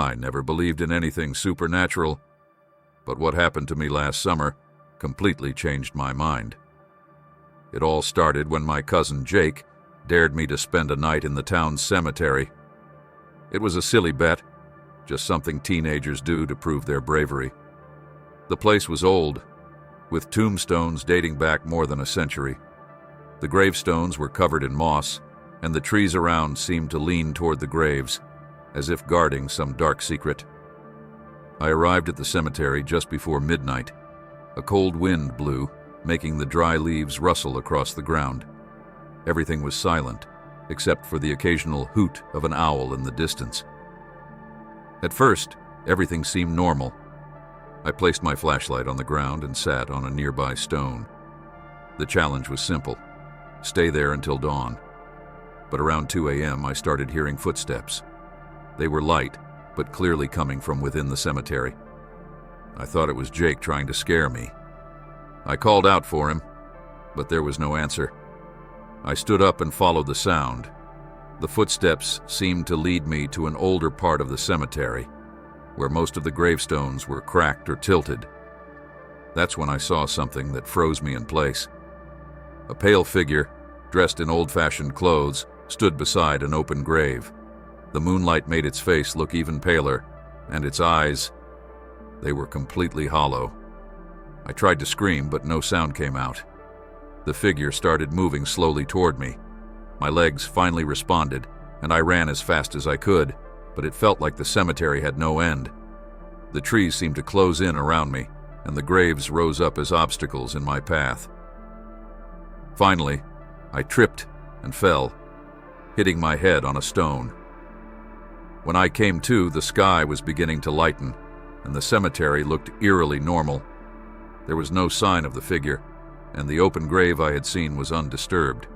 I never believed in anything supernatural, but what happened to me last summer completely changed my mind. It all started when my cousin Jake dared me to spend a night in the town's cemetery. It was a silly bet, just something teenagers do to prove their bravery. The place was old, with tombstones dating back more than a century. The gravestones were covered in moss, and the trees around seemed to lean toward the graves, as if guarding some dark secret. I arrived at the cemetery just before midnight. A cold wind blew, making the dry leaves rustle across the ground. Everything was silent, except for the occasional hoot of an owl in the distance. At first, everything seemed normal. I placed my flashlight on the ground and sat on a nearby stone. The challenge was simple: stay there until dawn. But around 2 a.m. I started hearing footsteps. They were light, but clearly coming from within the cemetery. I thought it was Jake trying to scare me. I called out for him, but there was no answer. I stood up and followed the sound. The footsteps seemed to lead me to an older part of the cemetery, where most of the gravestones were cracked or tilted. That's when I saw something that froze me in place. A pale figure, dressed in old-fashioned clothes, stood beside an open grave. The moonlight made its face look even paler, and its eyes, they were completely hollow. I tried to scream, but no sound came out. The figure started moving slowly toward me. My legs finally responded, and I ran as fast as I could, but it felt like the cemetery had no end. The trees seemed to close in around me, and the graves rose up as obstacles in my path. Finally, I tripped and fell, hitting my head on a stone. When I came to, the sky was beginning to lighten, and the cemetery looked eerily normal. There was no sign of the figure, and the open grave I had seen was undisturbed.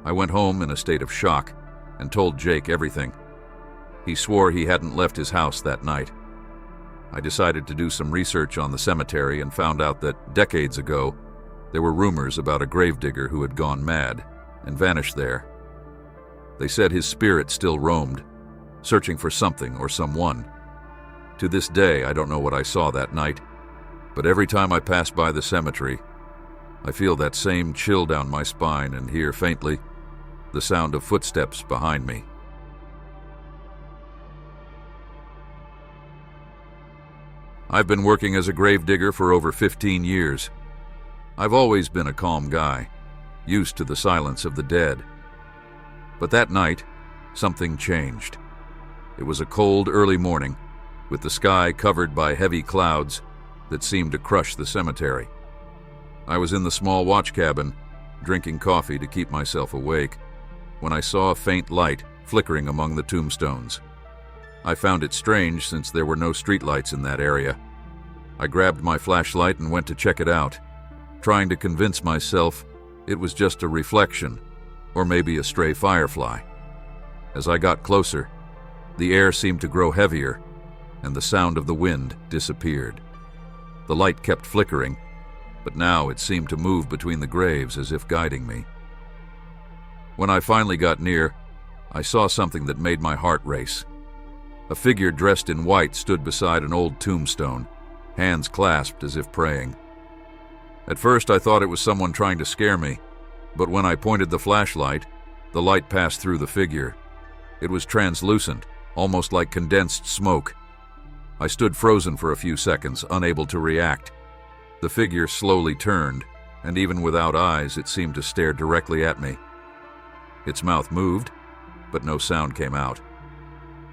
I went home in a state of shock and told Jake everything. He swore he hadn't left his house that night. I decided to do some research on the cemetery and found out that decades ago, there were rumors about a gravedigger who had gone mad and vanished there. They said his spirit still roamed, searching for something or someone. To this day, I don't know what I saw that night, but every time I pass by the cemetery, I feel that same chill down my spine and hear faintly the sound of footsteps behind me. I've been working as a gravedigger for over 15 years. I've always been a calm guy, used to the silence of the dead. But that night, something changed. It was a cold, early morning, with the sky covered by heavy clouds that seemed to crush the cemetery. I was in the small watch cabin, drinking coffee to keep myself awake, when I saw a faint light flickering among the tombstones. I found it strange since there were no streetlights in that area. I grabbed my flashlight and went to check it out, trying to convince myself it was just a reflection, or maybe a stray firefly. As I got closer, the air seemed to grow heavier, and the sound of the wind disappeared. The light kept flickering, but now it seemed to move between the graves as if guiding me. When I finally got near, I saw something that made my heart race. A figure dressed in white stood beside an old tombstone, hands clasped as if praying. At first I thought it was someone trying to scare me, but when I pointed the flashlight, the light passed through the figure. It was translucent, almost like condensed smoke. I stood frozen for a few seconds, unable to react. The figure slowly turned, and even without eyes, it seemed to stare directly at me. Its mouth moved, but no sound came out.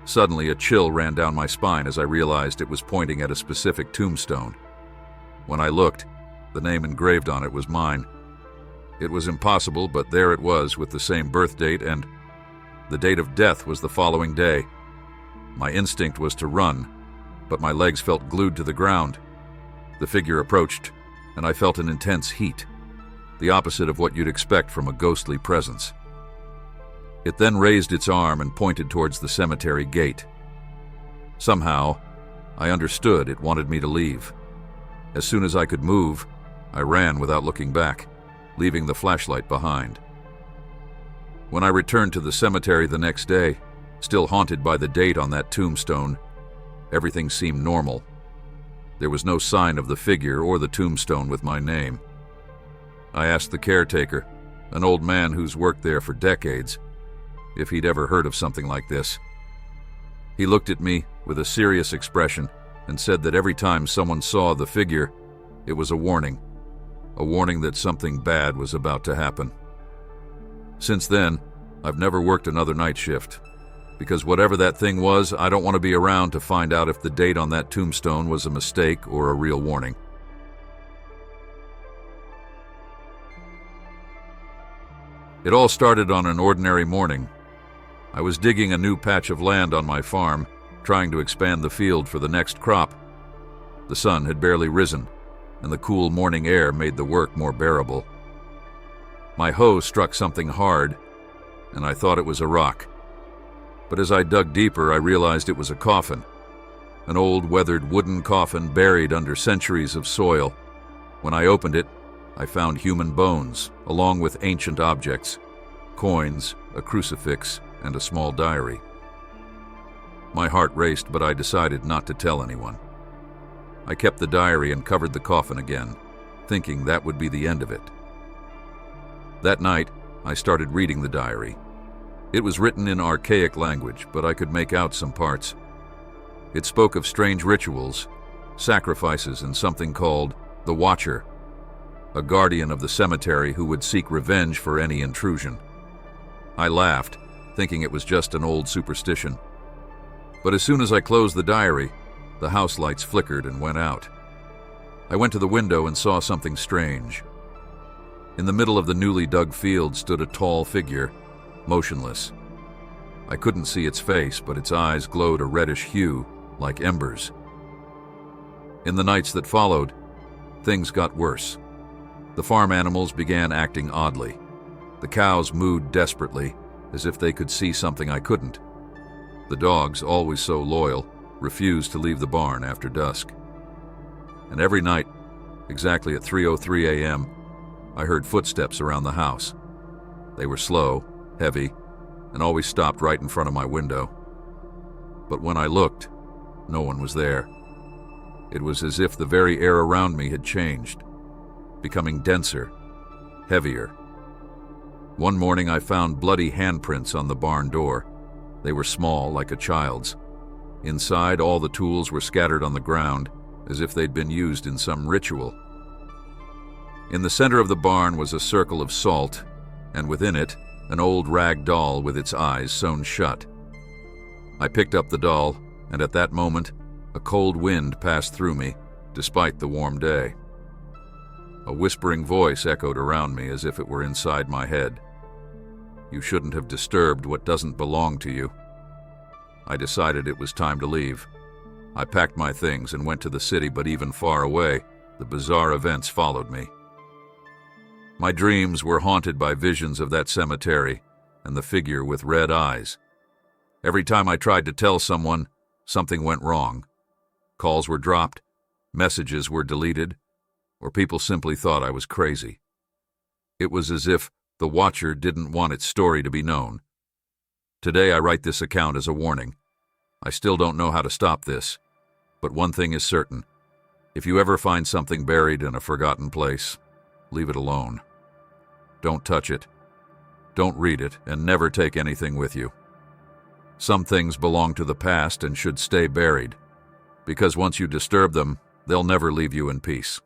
Suddenly, a chill ran down my spine as I realized it was pointing at a specific tombstone. When I looked, the name engraved on it was mine. It was impossible, but there it was with the same birth date, and the date of death was the following day. My instinct was to run, but my legs felt glued to the ground. The figure approached, and I felt an intense heat, the opposite of what you'd expect from a ghostly presence. It then raised its arm and pointed towards the cemetery gate. Somehow, I understood it wanted me to leave. As soon as I could move, I ran without looking back, leaving the flashlight behind. When I returned to the cemetery the next day, Still haunted by the date on that tombstone, everything seemed normal. There was no sign of the figure or the tombstone with my name. I asked the caretaker, an old man who's worked there for decades, if he'd ever heard of something like this. He looked at me with a serious expression and said that every time someone saw the figure, it was a warning that something bad was about to happen. Since then, I've never worked another night shift, because whatever that thing was, I don't want to be around to find out if the date on that tombstone was a mistake or a real warning. It all started on an ordinary morning. I was digging a new patch of land on my farm, trying to expand the field for the next crop. The sun had barely risen, and the cool morning air made the work more bearable. My hoe struck something hard, and I thought it was a rock. But as I dug deeper, I realized it was a coffin, an old weathered wooden coffin buried under centuries of soil. When I opened it, I found human bones, along with ancient objects, coins, a crucifix, and a small diary. My heart raced, but I decided not to tell anyone. I kept the diary and covered the coffin again, thinking that would be the end of it. That night, I started reading the diary. It was written in archaic language, but I could make out some parts. It spoke of strange rituals, sacrifices, and something called the Watcher, a guardian of the cemetery who would seek revenge for any intrusion. I laughed, thinking it was just an old superstition. But as soon as I closed the diary, the house lights flickered and went out. I went to the window and saw something strange. In the middle of the newly dug field stood a tall figure, motionless. I couldn't see its face, but its eyes glowed a reddish hue, like embers. In the nights that followed, things got worse. The farm animals began acting oddly. The cows mooed desperately, as if they could see something I couldn't. The dogs, always so loyal, refused to leave the barn after dusk. And every night, exactly at 3:03 a.m., I heard footsteps around the house. They were slow, heavy, and always stopped right in front of my window. But when I looked, no one was there. It was as if the very air around me had changed, becoming denser, heavier. One morning I found bloody handprints on the barn door. They were small, like a child's. Inside, all the tools were scattered on the ground, as if they'd been used in some ritual. In the center of the barn was a circle of salt, and within it, an old rag doll with its eyes sewn shut. I picked up the doll, and at that moment, a cold wind passed through me, despite the warm day. A whispering voice echoed around me as if it were inside my head. You shouldn't have disturbed what doesn't belong to you. I decided it was time to leave. I packed my things and went to the city, but even far away, the bizarre events followed me. My dreams were haunted by visions of that cemetery and the figure with red eyes. Every time I tried to tell someone, something went wrong. Calls were dropped, messages were deleted, or people simply thought I was crazy. It was as if the Watcher didn't want its story to be known. Today I write this account as a warning. I still don't know how to stop this, but one thing is certain. If you ever find something buried in a forgotten place, leave it alone. Don't touch it. Don't read it, and never take anything with you. Some things belong to the past and should stay buried, because once you disturb them, they'll never leave you in peace.